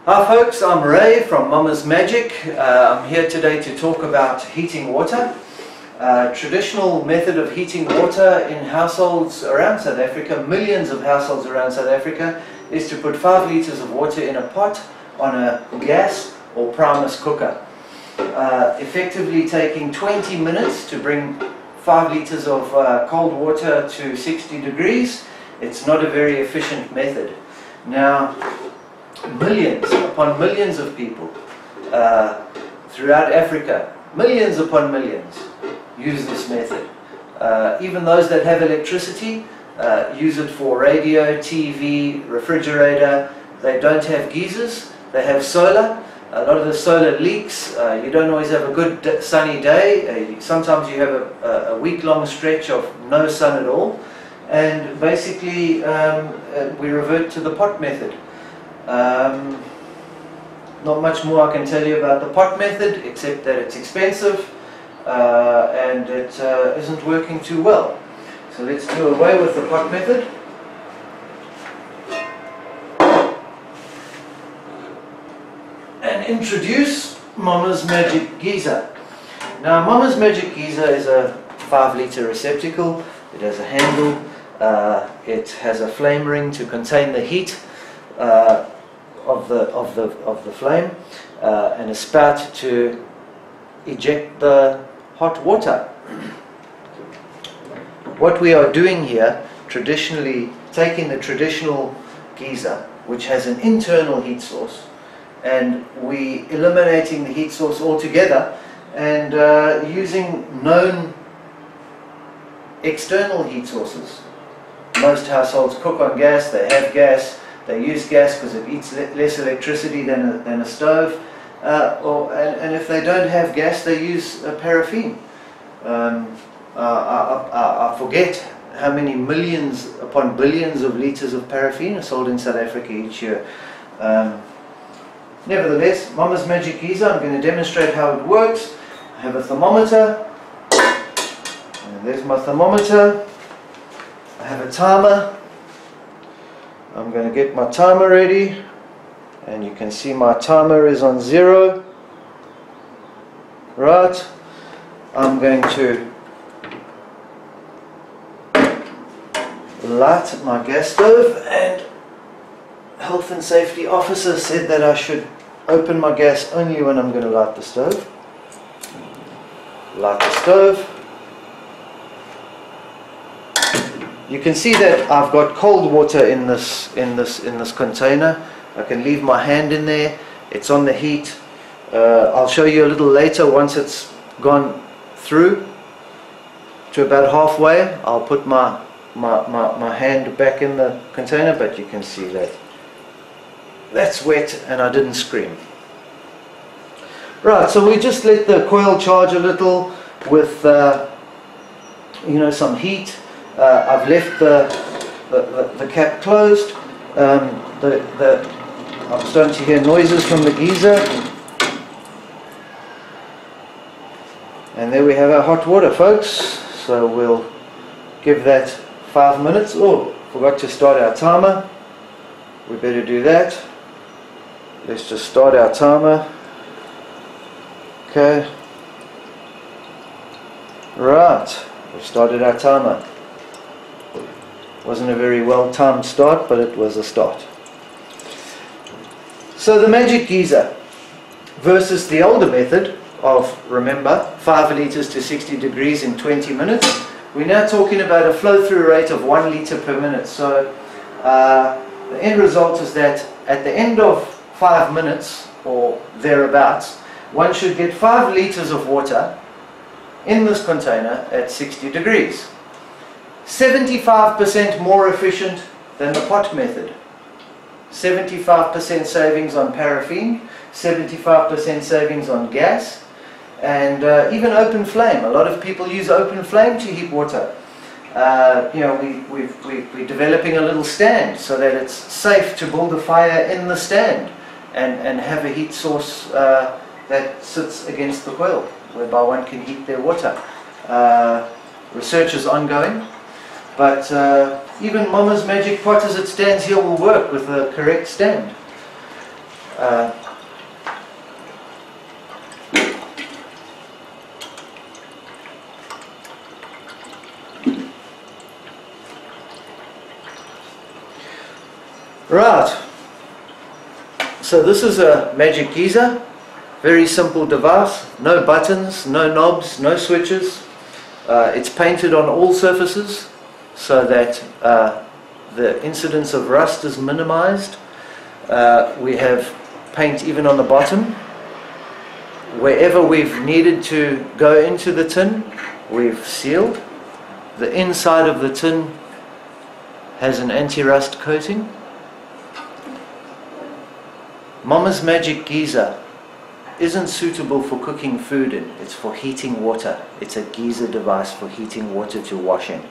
Hi folks, I'm Ray from Mama's Magic. I'm here today to talk about heating water. Traditional method of heating water in households around South Africa, millions of households around South Africa, is to put 5 litres of water in a pot on a gas or Primus cooker. Effectively taking 20 minutes to bring 5 litres of cold water to 60 degrees. It's not a very efficient method. Now, millions upon millions of people throughout Africa, millions upon millions, use this method. Even those that have electricity use it for radio, TV, refrigerator. They don't have geysers, they have solar. A lot of the solar leaks. You don't always have a good sunny day. Sometimes you have a week-long stretch of no sun at all. And basically we revert to the pot method. Not much more I can tell you about the pot method, except that it's expensive and it isn't working too well. So let's do away with the pot method. And introduce Mama's Magic Geyser. Now, Mama's Magic Geyser is a 5-litre receptacle. It has a handle. It has a flame ring to contain the heat of the flame, and a spout to eject the hot water. What we are doing here, traditionally taking the traditional geyser, which has an internal heat source, and we eliminating the heat source altogether and using known external heat sources. Most households cook on gas, they have gas, they use gas because it eats less electricity than a stove, and if they don't have gas, they use paraffin. I forget how many millions upon billions of litres of paraffin are sold in South Africa each year. Nevertheless, Mama's Magic Geyser, I'm going to demonstrate how it works. I have a thermometer, and there's my thermometer. I have a timer. I'm going to get my timer ready, and you can see my timer is on 0. Right, I'm going to light my gas stove, and health and safety officer said that I should open my gas only when I'm going to light the stove. Light the stove. You can see that I've got cold water in this container. I can leave my hand in there. It's on the heat. I'll show you a little later once it's gone through to about halfway. I'll put my hand back in the container, but you can see that that's wet and I didn't scream. Right, so we just let the coil charge a little with some heat. I've left the cap closed. I'm starting to hear noises from the geyser, and there we have our hot water, folks. So we'll give that 5 minutes. Oh, forgot to start our timer. We better do that. Let's just start our timer. Okay. Right, we've started our timer. Wasn't a very well timed start, but it was a start. So the Magic Geyser versus the older method of, remember, 5 litres to 60 degrees in 20 minutes. We're now talking about a flow through rate of 1 litre per minute. So the end result is that at the end of 5 minutes or thereabouts, one should get 5 litres of water in this container at 60 degrees. 75% more efficient than the pot method. 75% savings on paraffin, 75% savings on gas, and even open flame. A lot of people use open flame to heat water. We're developing a little stand so that it's safe to build a fire in the stand and have a heat source that sits against the coil, whereby one can heat their water. Research is ongoing. But even Mama's Magic Pot as it stands here will work with the correct stand. Right, so this is a Magic Geyser, very simple device, no buttons, no knobs, no switches. It's painted on all surfaces so that the incidence of rust is minimized. We have paint even on the bottom. Wherever we've needed to go into the tin, we've sealed. The inside of the tin has an anti-rust coating. Mama's Magic Geyser isn't suitable for cooking food in, it's for heating water. It's a geyser device for heating water to wash in,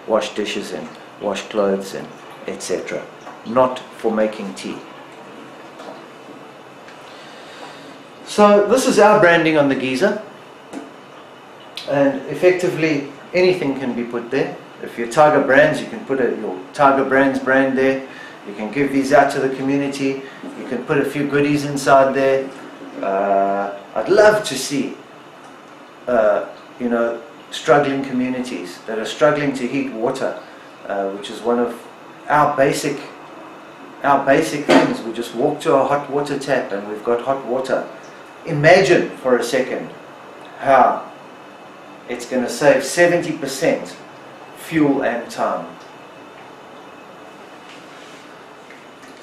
wash dishes in, wash clothes in, etc. Not for making tea. So this is our branding on the geyser, and effectively anything can be put there. If you're Tiger Brands, you can put your Tiger Brands brand there. You can give these out to the community. You can put a few goodies inside there. I'd love to see, you know, struggling communities that are struggling to heat water, which is one of our basic things. We just walk to a hot water tap and we've got hot water. Imagine for a second how it's going to save 70% fuel and time.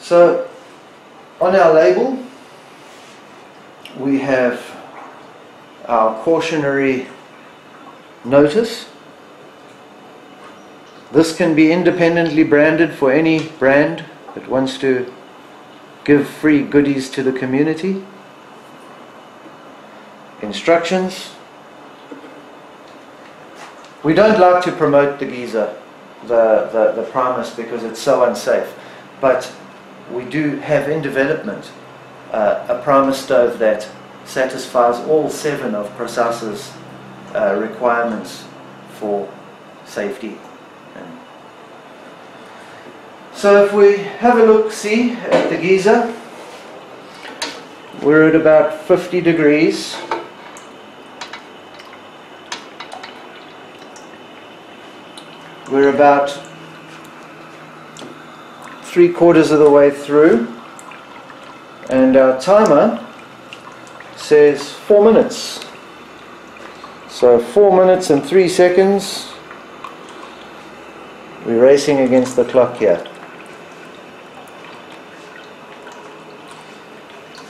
So on our label we have our cautionary notice. This can be independently branded for any brand that wants to give free goodies to the community. Instructions. We don't like to promote the geyser, the Primus, because it's so unsafe, but we do have in development a Primus stove that satisfies all 7 of Prosasa's requirements for safety. So if we have a look, see at the geyser, we're at about 50 degrees. We're about 3/4 of the way through, and our timer says 4 minutes. So 4 minutes and 3 seconds. We're racing against the clock here.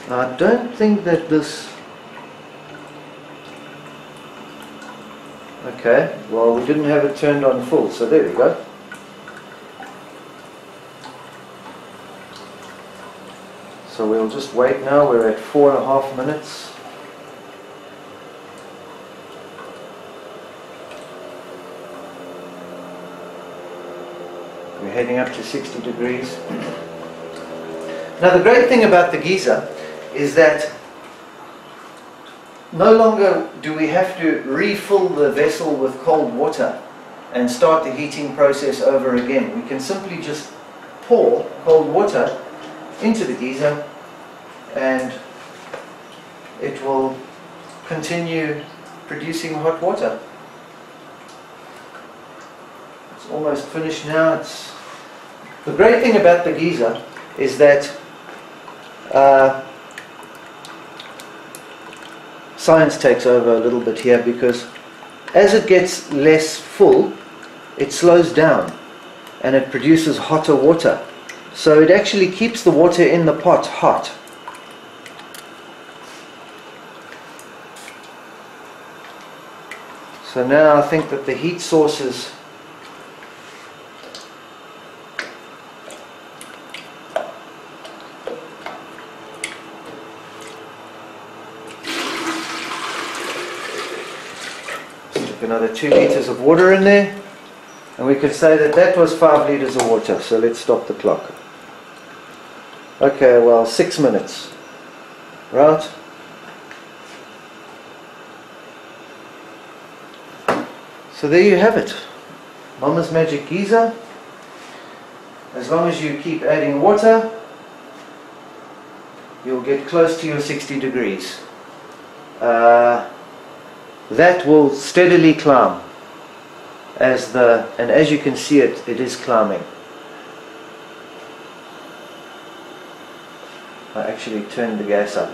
I don't think that this... Okay, well, we didn't have it turned on full, so there we go. So we'll just wait now. We're at 4.5 minutes. We're heading up to 60 degrees. Now the great thing about the geyser is that no longer do we have to refill the vessel with cold water and start the heating process over again. We can simply just pour cold water into the geyser and it will continue producing hot water. It's almost finished now. The great thing about the geyser is that science takes over a little bit here, because as it gets less full, it slows down and it produces hotter water. So it actually keeps the water in the pot hot. So now I think that the heat source is another 2 liters of water in there, and we could say that that was 5 liters of water. So let's stop the clock. Okay, well, 6 minutes, right? So there you have it, Mama's Magic Geyser. As long as you keep adding water, you'll get close to your 60 degrees. That will steadily climb and as you can see it is climbing. I actually turned the gas up.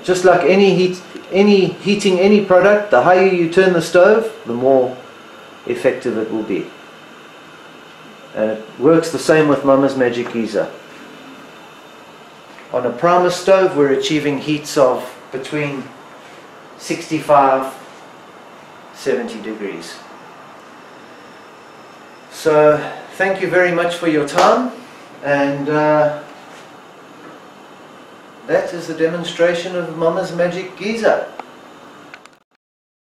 Just like heating any product, the higher you turn the stove, the more effective it will be. And it works the same with Mama's Magic Geyser. On a primer stove we're achieving heats of between 65 70 degrees. So thank you very much for your time, and that is the demonstration of Mama's Magic Geyser.